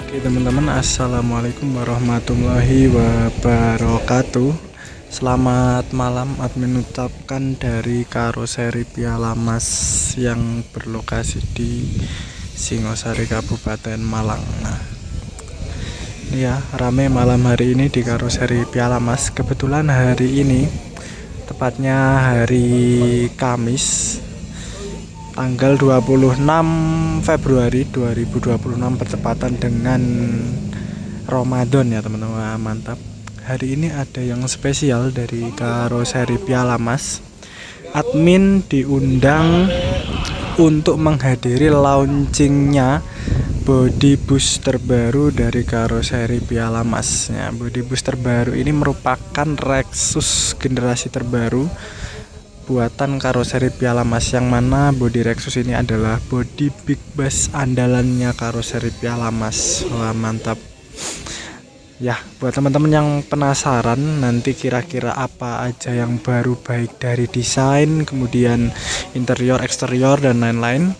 Oke teman-teman, assalamualaikum warahmatullahi wabarakatuh. Selamat malam, admin ucapkan dari Karoseri Piala Mas yang berlokasi di Singosari Kabupaten Malang. Nah, ini ya, rame malam hari ini di Karoseri Piala Mas. Kebetulan hari ini, tepatnya hari Kamis, tanggal 26 Februari 2026 bertepatan dengan Ramadan ya teman-teman. Mantap. Hari ini ada yang spesial dari Karoseri Piala Mas. Admin diundang untuk menghadiri launchingnya body bus terbaru dari Karoseri Piala Mas. Ya, body bus terbaru ini merupakan Lexus generasi terbaru buatan Karoseri Piala Mas, yang mana bodi Lexus ini adalah bodi big bass andalannya Karoseri Piala Mas. Wah, mantap ya. Buat teman-teman yang penasaran nanti kira-kira apa aja yang baru, baik dari desain, kemudian interior, eksterior, dan lain-lain,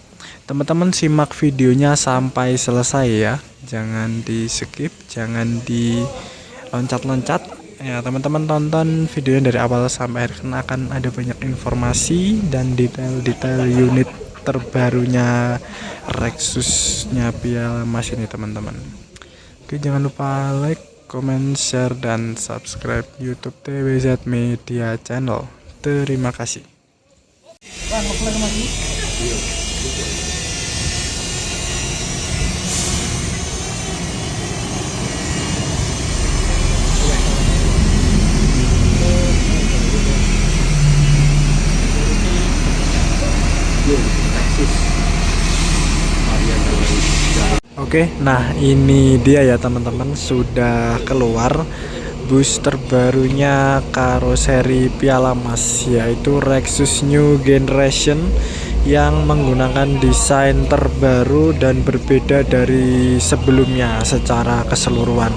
teman-teman simak videonya sampai selesai ya. Jangan di skip, jangan di loncat-loncat ya, teman-teman tonton videonya dari awal sampai akhir karena akan ada banyak informasi dan detail-detail unit terbarunya Lexusnya Piala Mas ini teman-teman. Oke, jangan lupa like, comment, share, dan subscribe YouTube TWZ Media Channel. Terima kasih. Oke, nah ini dia ya teman-teman, sudah keluar bus terbarunya Karoseri Piala Mas, yaitu Lexus New Generation yang menggunakan desain terbaru dan berbeda dari sebelumnya secara keseluruhan.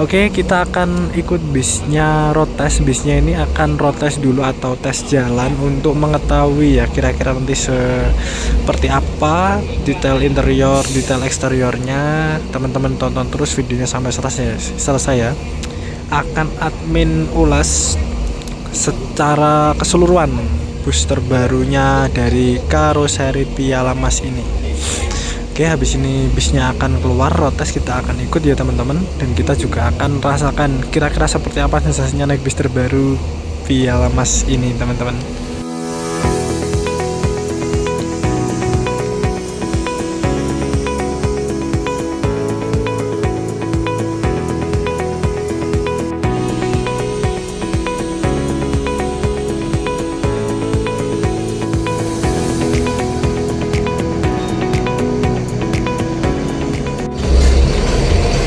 Oke, kita akan ikut bisnya, road test. Bisnya ini akan road test dulu atau tes jalan untuk mengetahui ya kira-kira nanti seperti apa detail interior, detail eksteriornya. Teman-teman tonton terus videonya sampai selesai ya. Akan admin ulas secara keseluruhan bus terbarunya dari Karoseri Piala Mas ini. Oke, habis ini bisnya akan keluar, road test kita akan ikut ya teman-teman, dan kita juga akan rasakan kira-kira seperti apa sensasinya naik bis terbaru Piala Mas ini teman-teman.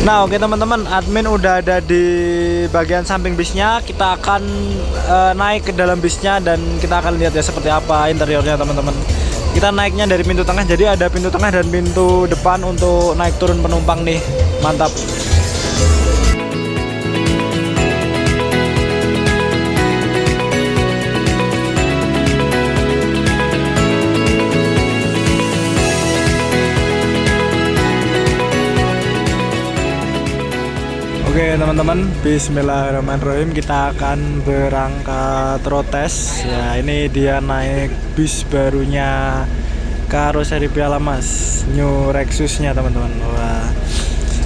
Nah, oke teman-teman, admin udah ada di bagian samping bisnya. Kita akan naik ke dalam bisnya dan kita akan lihat ya seperti apa interiornya teman-teman. Kita naiknya dari pintu tengah, jadi ada pintu tengah dan pintu depan untuk naik turun penumpang nih. Mantap. Oke teman-teman, bismillahirrahmanirrahim, kita akan berangkat road test ya. Ini dia naik bis barunya Karoseri Piala Mas, New Lexusnya teman-teman. Wah,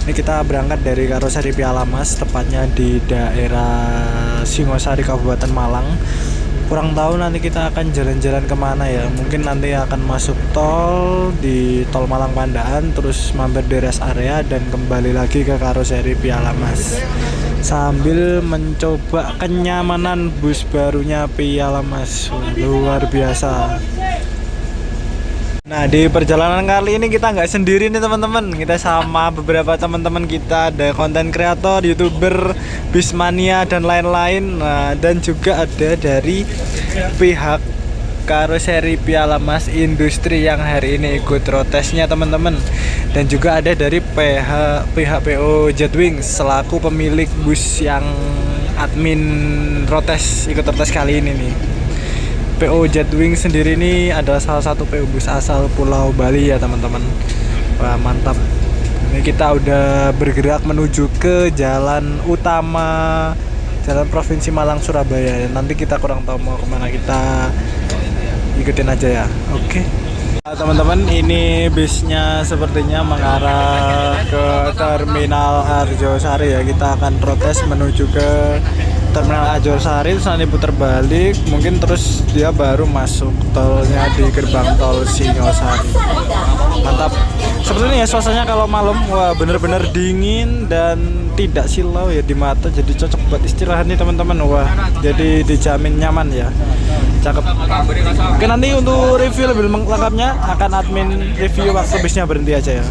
ini kita berangkat dari Karoseri Piala Mas, tepatnya di daerah Singosari Kabupaten Malang. Kurang tahu nanti kita akan jalan-jalan kemana ya. Mungkin nanti akan masuk tol di tol Malang Pandaan, terus mampir di rest area dan kembali lagi ke Karoseri Piala Mas sambil mencoba kenyamanan bus barunya Piala Mas. Luar biasa. Nah, di perjalanan kali ini kita nggak sendiri nih teman-teman. Kita sama beberapa teman-teman kita, ada konten kreator, youtuber, bismania dan lain-lain. Nah, dan juga ada dari pihak Karoseri Piala Mas Industri yang hari ini ikut road testnya teman-teman. Dan juga ada dari pihak PO Jetwings selaku pemilik bus yang admin road test, ikut road test kali ini nih. PO Jetwings sendiri ini adalah salah satu PO bus asal Pulau Bali ya teman-teman. Wah, mantap. Ini kita udah bergerak menuju ke jalan utama, jalan Provinsi Malang Surabaya. Nanti kita kurang tahu mau kemana, kita ikutin aja ya. Oke. Teman-teman, ini bisnya sepertinya mengarah ke Terminal Arjosari ya. Kita akan protes menuju ke Terminal Arjosari, terus nanti putar balik, mungkin terus dia baru masuk tolnya di gerbang tol Singosari. Mantap. Seperti ini ya suasananya kalau malam. Wah, bener-bener dingin dan tidak silau ya di mata, jadi cocok buat istirahat nih teman-teman. Wah, jadi dijamin nyaman ya. Cakep. Oke, nanti untuk review lebih lengkapnya akan admin review waktu bisnya berhenti aja ya.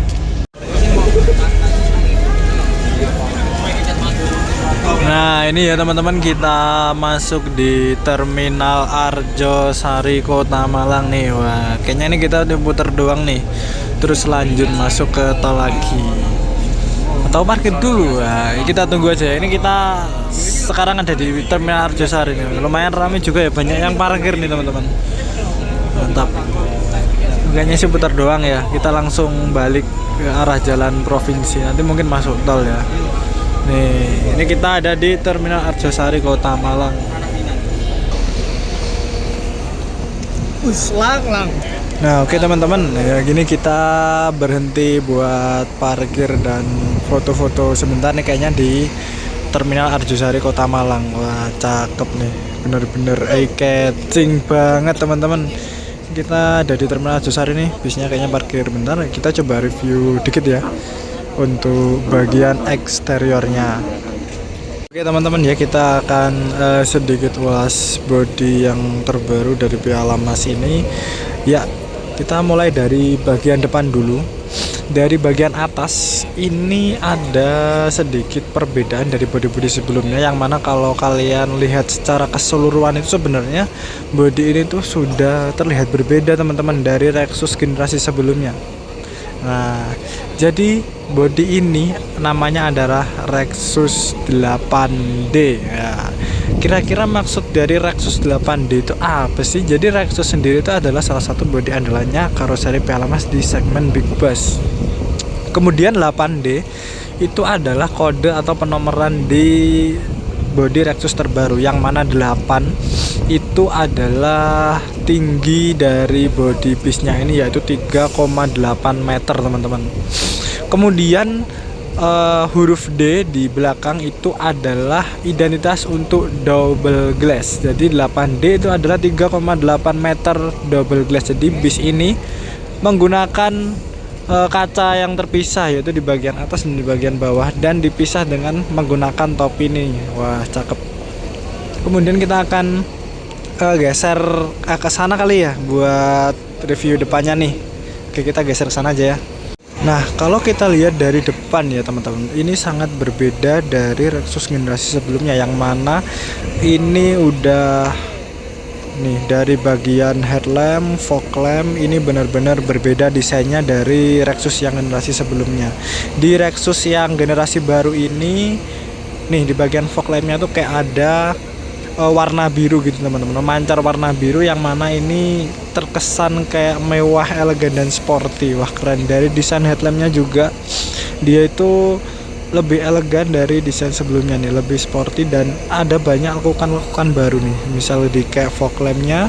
Nah, ini ya teman-teman, kita masuk di Terminal Arjosari Kota Malang nih. Wah, kayaknya ini kita diputer doang nih, terus lanjut masuk ke tol lagi atau parkir dulu. Nah, kita tunggu aja. Ini kita sekarang ada di Terminal Arjosari nih. Lumayan ramai juga ya, banyak yang parkir nih teman-teman. Mantap. Kayaknya sih putar doang ya. Kita langsung balik ke arah jalan provinsi. Nanti mungkin masuk tol ya. Nih, ini kita ada di Terminal Arjosari Kota Malang. Lang. Nah, oke teman-teman, ya gini kita berhenti buat parkir dan foto-foto sebentar nih kayaknya di Terminal Arjosari Kota Malang. Wah, cakep nih. Bener-bener eye-catching banget teman-teman. Kita ada di Terminal Arjosari nih, bisnya kayaknya parkir bentar. Kita coba review dikit ya untuk bagian eksteriornya. Oke teman-teman ya, kita akan sedikit ulas bodi yang terbaru dari Pialamas ini. Ya, kita mulai dari bagian depan dulu. Dari bagian atas ini ada sedikit perbedaan dari bodi-bodi sebelumnya, yang mana kalau kalian lihat secara keseluruhan itu sebenarnya bodi ini tuh sudah terlihat berbeda teman-teman dari Lexus generasi sebelumnya. Nah, jadi bodi ini namanya adalah Lexus 8D ya. Kira-kira maksud dari Lexus 8D itu apa sih? Jadi Lexus sendiri itu adalah salah satu bodi andalannya karoseri Pialamas di segmen Big Bass. Kemudian 8D itu adalah kode atau penomoran di bodi Lexus terbaru, yang mana 8 itu adalah tinggi dari bodi bisnya ini, yaitu 3,8 meter teman-teman. Kemudian huruf D di belakang itu adalah identitas untuk double glass. Jadi 8D itu adalah 3,8 meter double glass. Jadi bis ini menggunakan kaca yang terpisah, yaitu di bagian atas dan di bagian bawah, dan dipisah dengan menggunakan topi ini. Wah, cakep. Kemudian kita akan geser ke sana kali ya buat review depannya nih. Oke, kita geser ke sana aja ya. Nah, kalau kita lihat dari depan ya teman-teman, ini sangat berbeda dari Lexus generasi sebelumnya, yang mana ini udah nih dari bagian headlamp, fog lamp ini benar-benar berbeda desainnya dari Lexus yang generasi sebelumnya. Di Lexus yang generasi baru ini nih di bagian fog lampnya tuh kayak ada warna biru gitu teman-teman, memancar warna biru, yang mana ini terkesan kayak mewah, elegan dan sporty. Wah, keren. Dari desain headlampnya juga dia itu lebih elegan dari desain sebelumnya nih, lebih sporty, dan ada banyak lekukan baru nih, misalnya di kayak fog lampnya,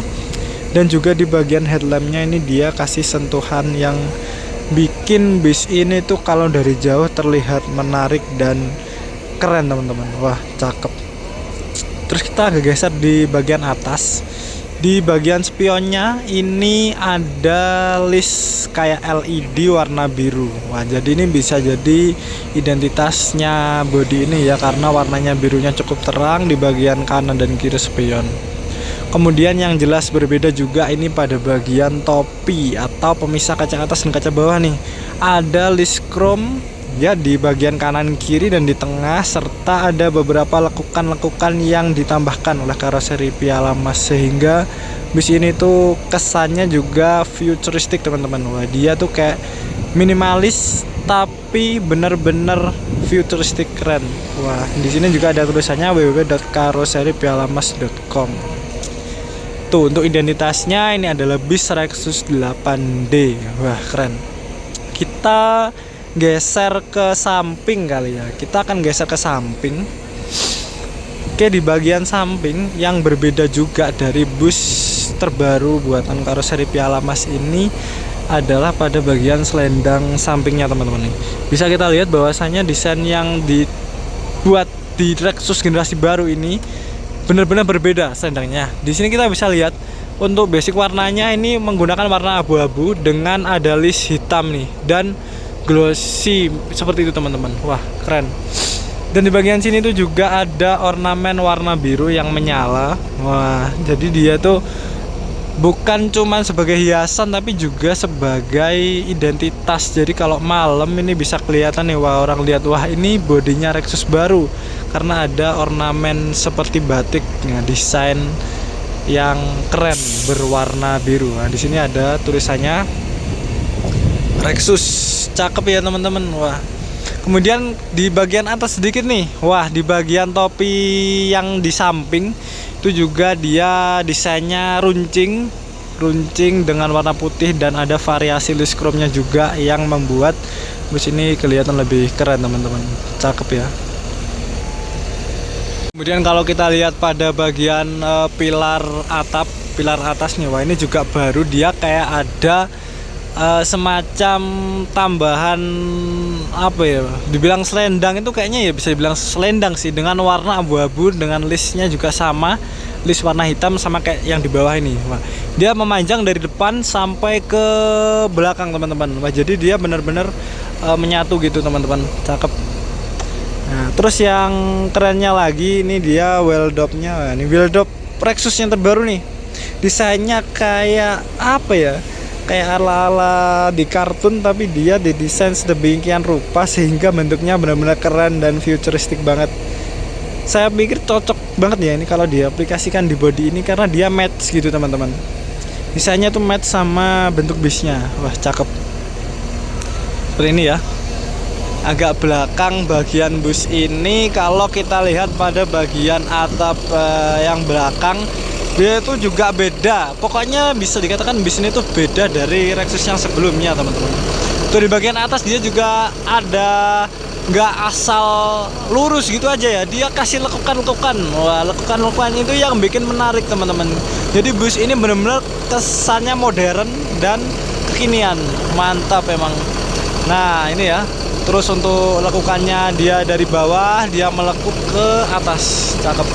dan juga di bagian headlampnya ini dia kasih sentuhan yang bikin bis ini tuh kalau dari jauh terlihat menarik dan keren teman-teman. Wah, cakep. Terus kita geser di bagian atas. Di bagian spionnya ini ada list kayak LED warna biru. Wah, jadi ini bisa jadi identitasnya bodi ini ya, karena warnanya birunya cukup terang di bagian kanan dan kiri spion. Kemudian yang jelas berbeda juga ini pada bagian topi atau pemisah kaca atas dan kaca bawah nih. Ada list chrome ya di bagian kanan kiri dan di tengah, serta ada beberapa lekukan-lekukan yang ditambahkan oleh karoseri Pialamas, sehingga bis ini tuh kesannya juga futuristik teman-teman. Wah, dia tuh kayak minimalis tapi bener-bener futuristik, keren. Wah, di sini juga ada tulisannya www.karoseripialamas.com. Tuh, untuk identitasnya ini adalah bis Lexus 8D. Wah, keren. Kita geser ke samping kali ya. Kita akan geser ke samping. Oke, di bagian samping yang berbeda juga dari bus terbaru buatan karoseri Piala Mas ini adalah pada bagian selendang sampingnya, teman-teman. Bisa kita lihat bahwasanya desain yang dibuat di Lexus generasi baru ini benar-benar berbeda selendangnya. Di sini kita bisa lihat untuk basic warnanya ini menggunakan warna abu-abu dengan ada list hitam nih dan glossy seperti itu, teman-teman. Wah, keren. Dan di bagian sini tuh juga ada ornamen warna biru yang menyala. Wah, jadi dia tuh bukan cuma sebagai hiasan tapi juga sebagai identitas. Jadi kalau malam ini bisa kelihatan nih, wah, orang lihat, wah, ini bodinya Lexus baru karena ada ornamen seperti batik. Nah, desain yang keren berwarna biru. Nah, di sini ada tulisannya Lexus. Cakep ya, teman-teman. Wah. Kemudian di bagian atas sedikit nih. Wah, di bagian topi yang di samping itu juga dia desainnya runcing dengan warna putih dan ada variasi list chrome-nya juga yang membuat bus ini kelihatan lebih keren, teman-teman. Cakep ya. Kemudian kalau kita lihat pada bagian pilar atas nih, wah, ini juga baru, dia kayak ada semacam tambahan apa ya, dibilang selendang itu kayaknya ya bisa dibilang selendang sih, dengan warna abu-abu dengan listnya juga sama, list warna hitam sama kayak yang di bawah ini. Wah, dia memanjang dari depan sampai ke belakang, teman-teman. Wah, jadi dia benar-benar menyatu gitu, teman-teman. Cakep. Nah, terus yang kerennya lagi ini dia wheel dop-nya. Ini wheel dop Lexus yang terbaru nih. Desainnya kayak apa ya? Kayak ala-ala di kartun tapi dia didesain sedemikian rupa sehingga bentuknya benar-benar keren dan futuristik banget. Saya pikir cocok banget ya ini kalau diaplikasikan di body ini karena dia match gitu, teman-teman. Desainnya tuh match sama bentuk bisnya. Wah, cakep. Seperti ini ya. Agak belakang bagian bus ini kalau kita lihat pada bagian atap yang belakang, dia itu juga beda. Pokoknya bisa dikatakan bus ini tuh beda dari Lexus yang sebelumnya, teman-teman. Tuh di bagian atas dia juga ada, nggak asal lurus gitu aja ya, dia kasih lekukan-lekukan. Wah, lekukan-lekukan itu yang bikin menarik, teman-teman. Jadi bus ini benar-benar kesannya modern dan kekinian. Mantap emang. Nah, ini ya. Terus untuk lekukannya dia dari bawah dia melekuk ke atas. Cakep.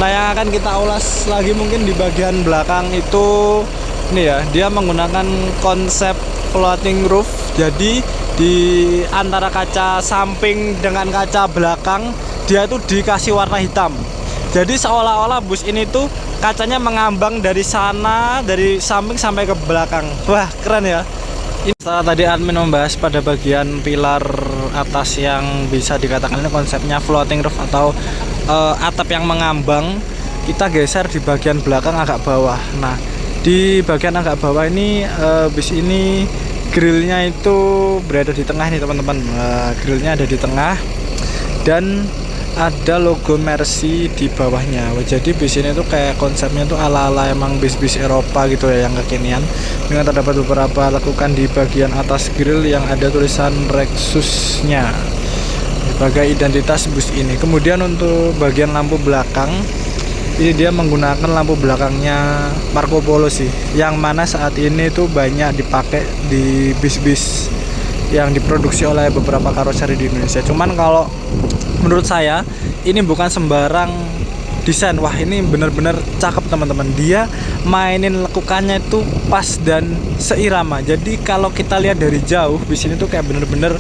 Nah, yang akan kita ulas lagi mungkin di bagian belakang itu ini ya, dia menggunakan konsep floating roof. Jadi di antara kaca samping dengan kaca belakang dia tuh dikasih warna hitam. Jadi seolah-olah bus ini tuh kacanya mengambang dari sana, dari samping sampai ke belakang. Wah, keren ya. Setelah tadi admin membahas pada bagian pilar atas yang bisa dikatakan ini konsepnya floating roof atau atap yang mengambang, kita geser di bagian belakang agak bawah. Nah, di bagian agak bawah ini bis ini grillnya itu berada di tengah nih, teman-teman. Grillnya ada di tengah dan ada logo Mercy di bawahnya. Jadi bis ini tuh kayak konsepnya tuh ala-ala emang bis-bis Eropa gitu ya, yang kekinian. Dengan terdapat beberapa lekukan di bagian atas grill yang ada tulisan Lexusnya sebagai identitas bus ini. Kemudian untuk bagian lampu belakang, ini dia menggunakan lampu belakangnya Marco Polo sih, yang mana saat ini tuh banyak dipakai di bis-bis yang diproduksi oleh beberapa karoseri di Indonesia. Cuman kalau menurut saya ini bukan sembarang desain. Wah, ini benar-benar cakep, teman-teman. Dia mainin lekukannya itu pas dan seirama. Jadi kalau kita lihat dari jauh, bis ini tuh kayak bener-bener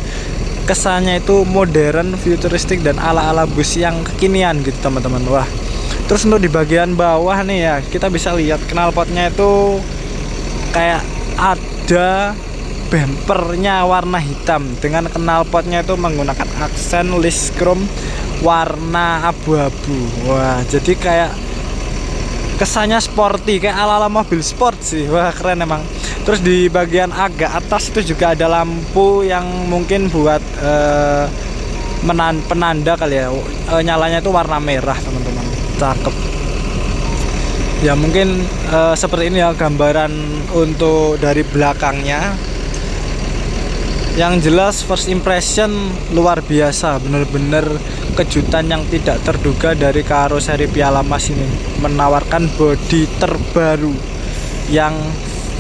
kesannya itu modern, futuristik dan ala-ala bus yang kekinian gitu, teman-teman. Wah. Terus untuk di bagian bawah nih ya, kita bisa lihat knalpotnya itu kayak ada bumpernya warna hitam dengan knalpotnya itu menggunakan aksen list chrome warna abu-abu. Wah, jadi kayak kesannya sporty, kayak ala-ala mobil sport sih. Wah, keren emang. Terus di bagian agak atas itu juga ada lampu yang mungkin buat penanda kali ya. Nyalanya itu warna merah, teman-teman. Cakep. Ya mungkin seperti ini ya gambaran untuk dari belakangnya. Yang jelas first impression luar biasa, bener-bener kejutan yang tidak terduga dari karoseri Piala Mas ini. Menawarkan bodi terbaru yang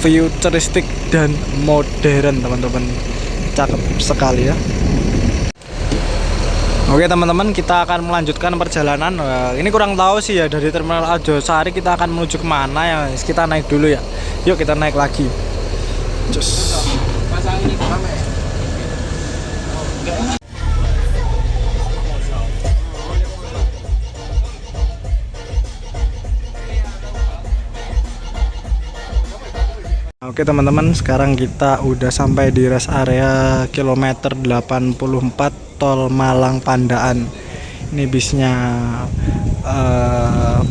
futuristik dan modern, teman-teman. Cakep sekali ya. Oke teman-teman, kita akan melanjutkan perjalanan. Ini kurang tahu sih ya, dari Terminal Arjosari kita akan menuju kemana ya. Kita naik dulu ya. Yuk kita naik lagi. Cus. Oke teman-teman, sekarang kita udah sampai di rest area kilometer 84 Tol Malang Pandaan. Ini bisnya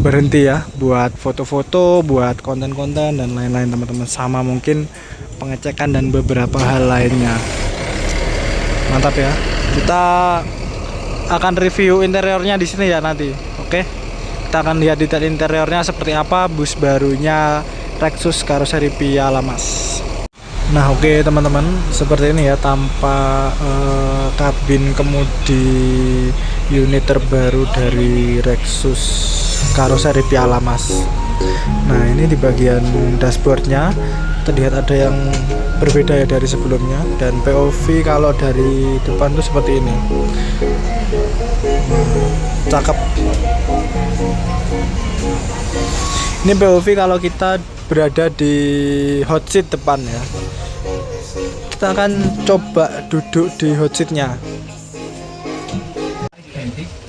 berhenti ya buat foto-foto, buat konten-konten dan lain-lain teman-teman, sama mungkin pengecekan dan beberapa hal lainnya. Mantap ya. Kita akan review interiornya di sini ya nanti. Oke. Kita akan lihat detail interiornya seperti apa bus barunya Rexus karoseri Piala Mas. Nah oke teman-teman, seperti ini ya tampak kabin kemudi unit terbaru dari Rexus karoseri Piala Mas. Nah ini di bagian dashboardnya terlihat ada yang berbeda ya dari sebelumnya, dan POV kalau dari depan tuh seperti ini. Cakep. Ini POV kalau kita berada di hot seat depan ya. Kita akan coba duduk di hot seatnya.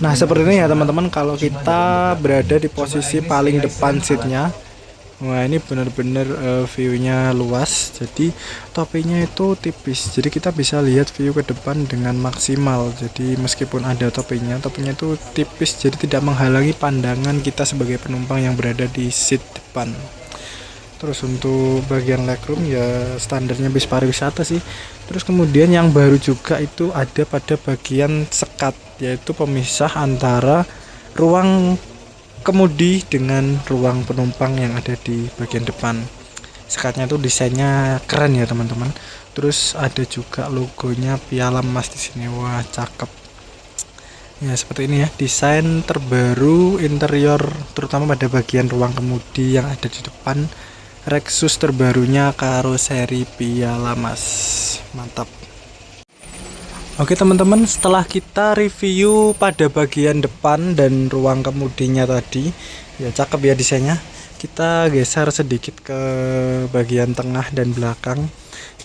Nah seperti ini ya teman-teman, kalau kita berada di posisi paling depan seatnya. Wah ini benar-benar view-nya luas, jadi topinya itu tipis, jadi kita bisa lihat view ke depan dengan maksimal. Jadi meskipun ada topinya itu tipis, jadi tidak menghalangi pandangan kita sebagai penumpang yang berada di seat depan. Terus untuk bagian legroom ya standarnya bis pariwisata sih. Terus kemudian yang baru juga itu ada pada bagian sekat, yaitu pemisah antara ruang kemudi dengan ruang penumpang yang ada di bagian depan. Sekatnya itu desainnya keren ya teman-teman. Terus ada juga logonya Piala Mas di sini. Wah cakep. Ya seperti ini ya desain terbaru interior, terutama pada bagian ruang kemudi yang ada di depan Rexus terbarunya karoseri Piala Mas. Mantap. Oke teman-teman, setelah kita review pada bagian depan dan ruang kemudinya tadi, ya cakep ya desainnya. Kita geser sedikit ke bagian tengah dan belakang.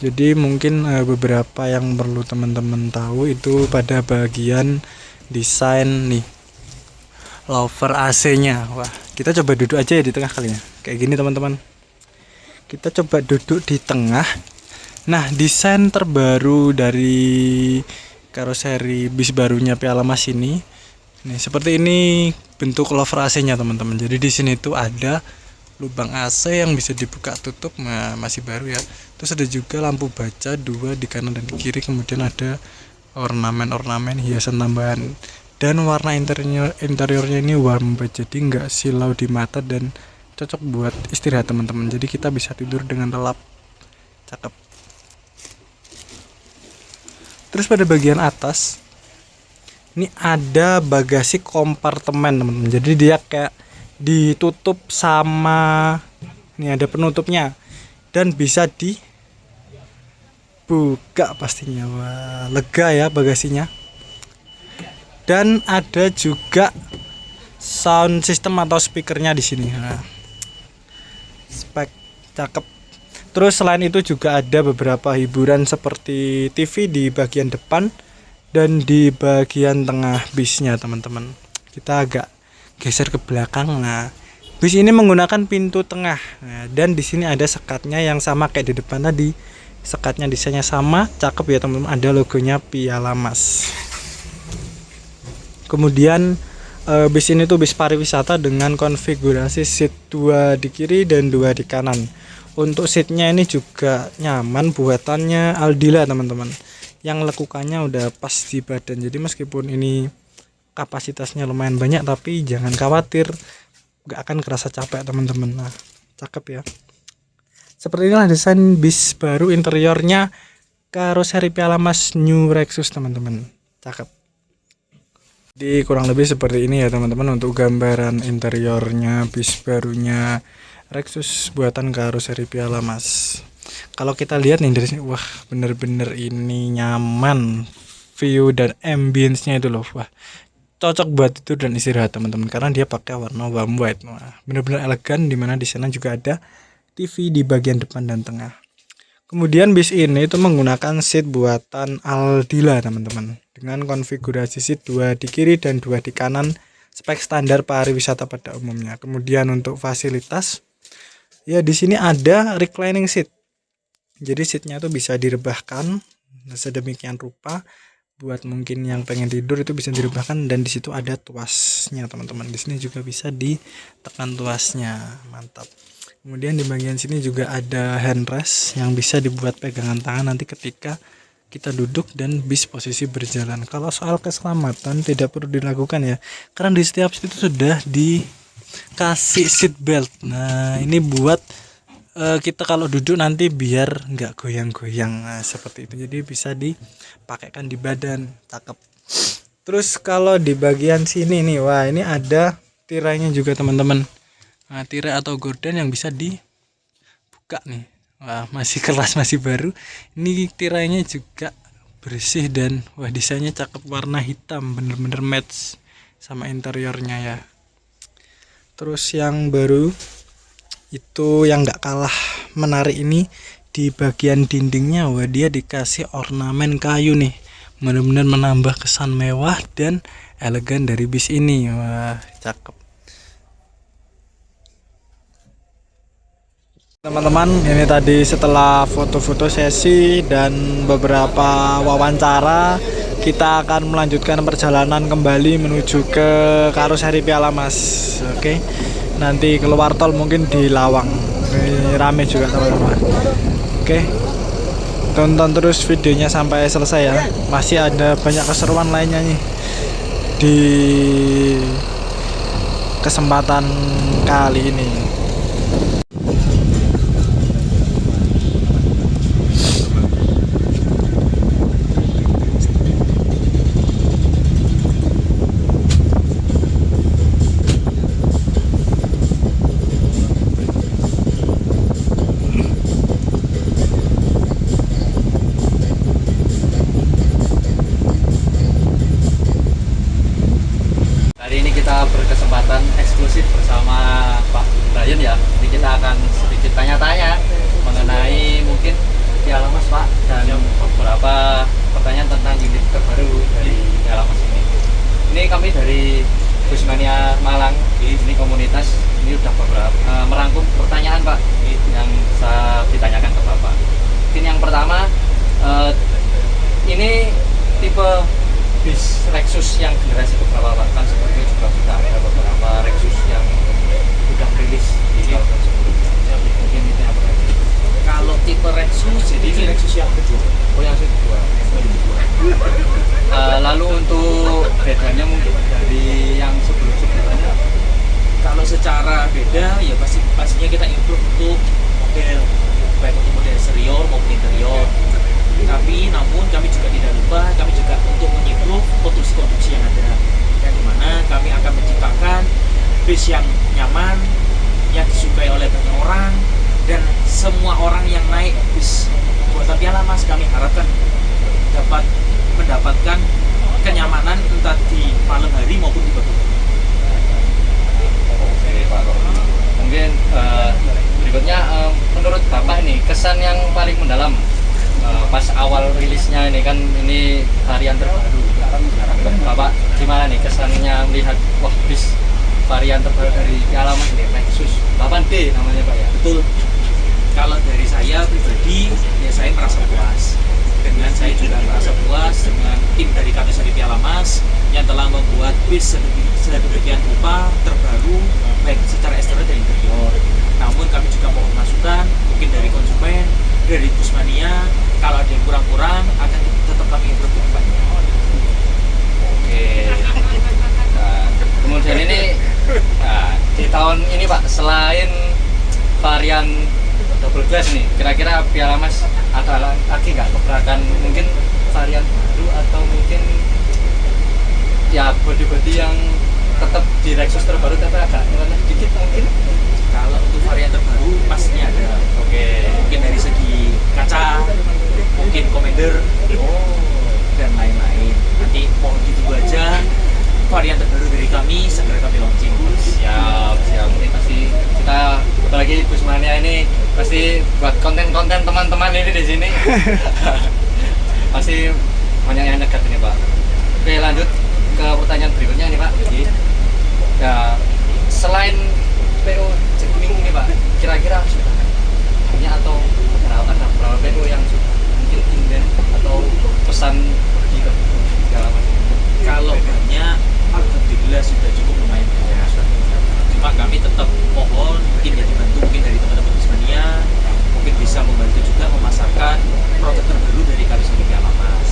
Jadi mungkin beberapa yang perlu teman-teman tahu itu pada bagian desain nih, lover AC-nya. Wah, kita coba duduk aja ya di tengah kali ya. Kayak gini teman-teman. Kita coba duduk di tengah. Nah, desain terbaru dari karoseri bis barunya Piala Mas ini, nih seperti ini bentuk lover AC-nya teman-teman. Jadi di sini tuh ada lubang AC yang bisa dibuka tutup, nah, masih baru ya. Terus ada juga lampu baca dua di kanan dan di kiri, kemudian ada ornamen-ornamen hiasan tambahan. Dan warna interiornya ini warm banget, jadi nggak silau di mata dan cocok buat istirahat teman-teman. Jadi kita bisa tidur dengan lelap. Cakep. Terus pada bagian atas ini ada bagasi kompartemen teman-teman. Jadi dia kayak ditutup sama ini ada penutupnya dan bisa dibuka pastinya. Wah, lega ya bagasinya. Dan ada juga sound system atau speakernya di sini. Nah, spek cakep. Terus selain itu juga ada beberapa hiburan seperti TV di bagian depan dan di bagian tengah bisnya teman-teman. Kita agak geser ke belakang. Nah, bis ini menggunakan pintu tengah. Nah, dan di sini ada sekatnya yang sama kayak di depan tadi. Sekatnya desainnya sama, cakep ya teman-teman. Ada logonya Piala Mas. Kemudian bis ini tuh bis pariwisata dengan konfigurasi seat 2 di kiri dan 2 di kanan. Untuk seatnya ini juga nyaman, buatannya Aldila teman-teman, yang lekukannya udah pas di badan. Jadi meskipun ini kapasitasnya lumayan banyak, tapi jangan khawatir, gak akan kerasa capek teman-teman. Nah, cakep ya. Seperti inilah desain bis baru interiornya karoseri Piala Mas New Lexus teman-teman. Cakep. Jadi kurang lebih seperti ini ya teman-teman untuk gambaran interiornya bis barunya Lexus buatan karoseri Piala Mas. Kalau kita lihat nih dari sini, wah bener-bener ini nyaman, view dan ambience-nya itu loh, wah cocok buat tidur dan istirahat teman-teman karena dia pakai warna warm white. Wah, bener-bener elegan, dimana di sana juga ada TV di bagian depan dan tengah. Kemudian bis ini itu menggunakan seat buatan Aldila teman-teman, dengan konfigurasi seat 2 di kiri dan 2 di kanan, spek standar pariwisata pada umumnya. Kemudian untuk fasilitas, ya di sini ada reclining seat. Jadi seatnya itu bisa direbahkan sedemikian rupa buat mungkin yang pengen tidur itu bisa direbahkan, dan di situ ada tuasnya teman-teman. Di sini juga bisa ditekan tuasnya, mantap. Kemudian di bagian sini juga ada handrest yang bisa dibuat pegangan tangan nanti ketika kita duduk dan bis posisi berjalan. Kalau soal keselamatan tidak perlu dilakukan ya, karena di setiap seat itu sudah dikasih seat belt. Nah ini buat kita kalau duduk nanti biar nggak goyang-goyang, nah, seperti itu. Jadi bisa dipakaikan di badan, cakep. Terus kalau di bagian sini nih, wah ini ada tirainya juga teman-teman. Nah, tirai atau gorden yang bisa dibuka nih. Wah, masih keras, masih baru. Ini tirainya juga bersih dan wah desainnya cakep, warna hitam, bener-bener match sama interiornya ya. Terus yang baru itu yang gak kalah menarik ini di bagian dindingnya, wah dia dikasih ornamen kayu nih, bener-bener menambah kesan mewah dan elegan dari bis ini. Wah cakep teman-teman. Ini tadi setelah foto-foto sesi dan beberapa wawancara, kita akan melanjutkan perjalanan kembali menuju ke karoseri Piala Mas. Oke, nanti keluar tol mungkin di Lawang. Ini rame juga teman-teman. Oke, tonton terus videonya sampai selesai ya. Masih ada banyak keseruan lainnya nih di kesempatan kali ini. Kita berkesempatan eksklusif bersama Pak Brian ya. Jadi kita akan sedikit tanya-tanya mengenai mungkin Piala Mas Pak, dan beberapa pertanyaan tentang unit terbaru dari Piala Mas ini. Ini kami dari Busmania Malang, ini komunitas, ini sudah merangkum pertanyaan Pak yang saya ditanyakan ke Bapak. Mungkin yang pertama, ini tipe bis Lexus yang generasi keberapa Pak? Kan sebelumnya juga sudah ada beberapa Lexus yang sudah rilis di tahun sebelumnya. Mungkin itu yang pertama. Kalau tipe Lexus, jadi ini Lexus yang kedua. Oh yang kedua. Lalu untuk bedanya mungkin dari yang sebelum-sebelumnya? Kalau secara beda ya pastinya kita improve untuk model, baik untuk model eksterior maupun interior. Tapi namun kami juga tidak lupa, kami juga untuk mengimprove konstruksi yang ada, dan dimana kami akan menciptakan bis yang nyaman, yang disukai oleh banyak orang, dan semua orang yang naik bis buatan Piala Mas kami harapkan dapat mendapatkan kenyamanan entah di malam hari maupun di pagi hari. Oke Pak. Mungkin berikutnya menurut Bapak nih kesan yang paling mendalam pas awal rilisnya ini, kan ini varian terbaru. Bapak gimana nih kesannya melihat wah bis varian terbaru dari Piala Mas ini, Lexus 8D namanya Pak ya? Betul. Kalau dari saya pribadi ya saya merasa puas. Dengan saya juga merasa puas dengan tim dari karoseri Piala Mas yang telah membuat bis sedemikian rupa terbaru baik secara eksterior dan interior. Namun kami juga mohon masukan mungkin dari konsumen, dari Busmania, kalau ada yang kurang-kurang akan tetap kami improve ke depannya. Oke. Nah, kemudian ini di tahun ini Pak, selain varian double glass nih, kira-kira Piala Mas ada lagi nggak gebrakan ya body-body yang tetap di Lexus terbaru tapi agak nyeleneh sedikit mungkin. Kalau untuk varian terbaru pastinya ada. Oke. Mungkin dari segi kaca, mungkin Commander, dan lain-lain. Nanti mohon ditunggu aja varian terbaru dari kami segera kami launching. Siap. Ini pasti kita apalagi Busmania ini pasti buat konten-konten teman-teman ini di sini. Pasti banyak yang dekat ini Pak. Oke, lanjut ke pertanyaan berikutnya nih Pak. Jadi, ya selain PO Jetwing ini Pak, kira-kira sudah banyak atau ada berapa PO yang sudah mungkin inden atau pesan pergi ke dalam? Kalau banyak, alhamdulillah sudah cukup lumayan banyak. Cuma kami tetap mohon mungkin ya dibantu mungkin dari teman-teman Busmania, mungkin bisa membantu juga memasarkan produk terbaru dari Karoseri Piala Mas.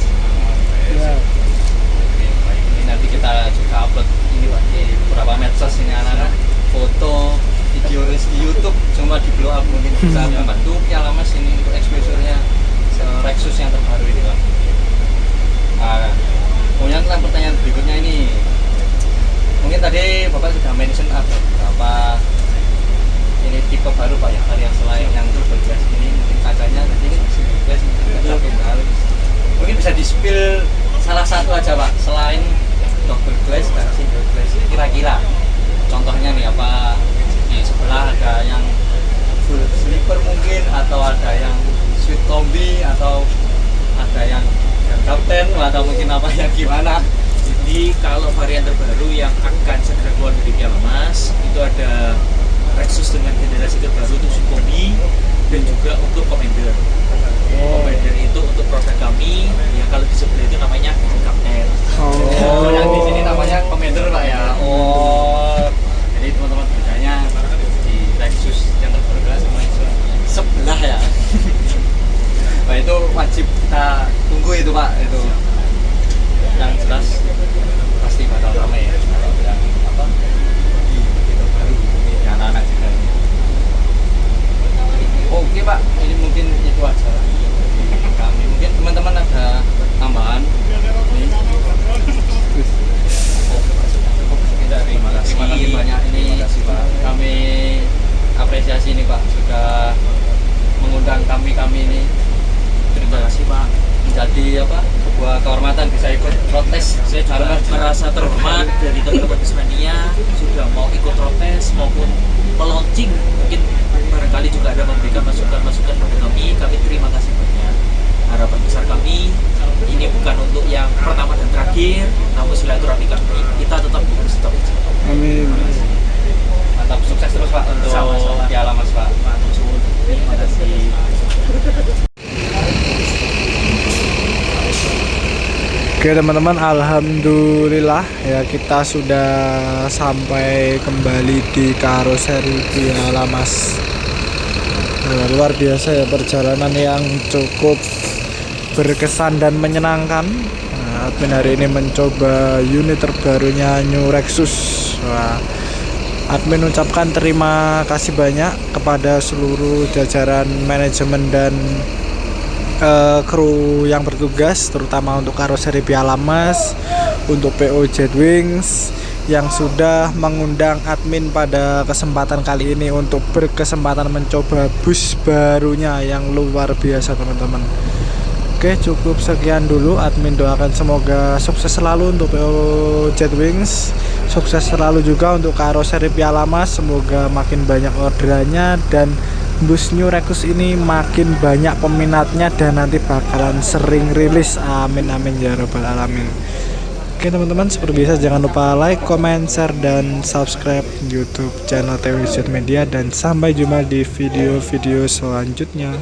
Oke, baik. Ini nanti kita juga upload ini Pak di beberapa medsos ini anak-anak foto video di YouTube cuma di blow up mungkin bisa membantu Piala Mas ini untuk exposure-nya Lexus yang terbaru ini Pak. Kemudian pertanyaan berikutnya ini mungkin tadi Bapak sudah mention ada beberapa ini tipe baru Pak ya, yang selain yang double glass ini mungkin kacanya nanti ini single glass mungkin kaca tunggal. Mungkin bisa di-spill salah satu aja Pak, selain double glass dan single glass kira-kira contohnya nih apa di sebelah ada yang full sleeper mungkin atau ada yang sweet combi atau ada yang kapten atau mungkin apa yang gimana. Jadi kalau varian terbaru yang akan segera keluar dari Piala Mas itu ada Lexus dengan generasi terbaru untuk Sukombi dan juga untuk Commander. Commander itu untuk produk kami ya kalau di sebelah itu namanya Kapten. Oh, yang di sini namanya Commander Pak ya. Oh, jadi teman-teman bedanya di Lexus yang terbaru adalah sama yang sebelah ya. Nah itu wajib kita tunggu itu Pak, itu yang jelas pasti bakal ramai ya kalau bilang apa di terbaru ini di anak-anak juga ini. Oke Pak, ini mungkin itu aja dari kami. Mungkin teman-teman ada tambahan nih. Oke Pak, sudah cukup sekian. Terima kasih banyak ini Pak. Kami apresiasi ini Pak sudah mengundang kami ini. Terima kasih Pak. Menjadi apa sebuah kehormatan bisa ikut protes. Saya juga merasa terhormat dari teman-teman Busmania sudah mau ikut protes maupun melaunching, mungkin barangkali juga ada memberikan masukan-masukan kepada kami. Kami terima kasih banyak. Harapan besar kami ini bukan untuk yang pertama dan terakhir, namun silaturahmi kami kita tetap harus tetap berjalan. Amin. Mantap, sukses terus Pak untuk Sama-sama. Piala Mas Pak. Terima kasih. Oke teman-teman, alhamdulillah ya kita sudah sampai kembali di Karoseri Piala Mas. Luar biasa ya, perjalanan yang cukup berkesan dan menyenangkan. Admin hari ini mencoba unit terbarunya New Lexus. Admin ucapkan terima kasih banyak kepada seluruh jajaran manajemen dan kru yang bertugas, terutama untuk Karoseri Piala Mas, untuk PO Jetwings yang sudah mengundang admin pada kesempatan kali ini untuk berkesempatan mencoba bus barunya yang luar biasa teman-teman. Oke, cukup sekian dulu. Admin doakan semoga sukses selalu untuk PO Jetwings, sukses selalu juga untuk Karoseri Piala Mas, semoga makin banyak orderannya dan bus New Lexus ini makin banyak peminatnya dan nanti bakalan sering rilis. Amin amin ya rabbal alamin. Oke teman-teman, seperti biasa jangan lupa like, comment, share, dan subscribe YouTube channel TWZ Media dan sampai jumpa di video-video selanjutnya.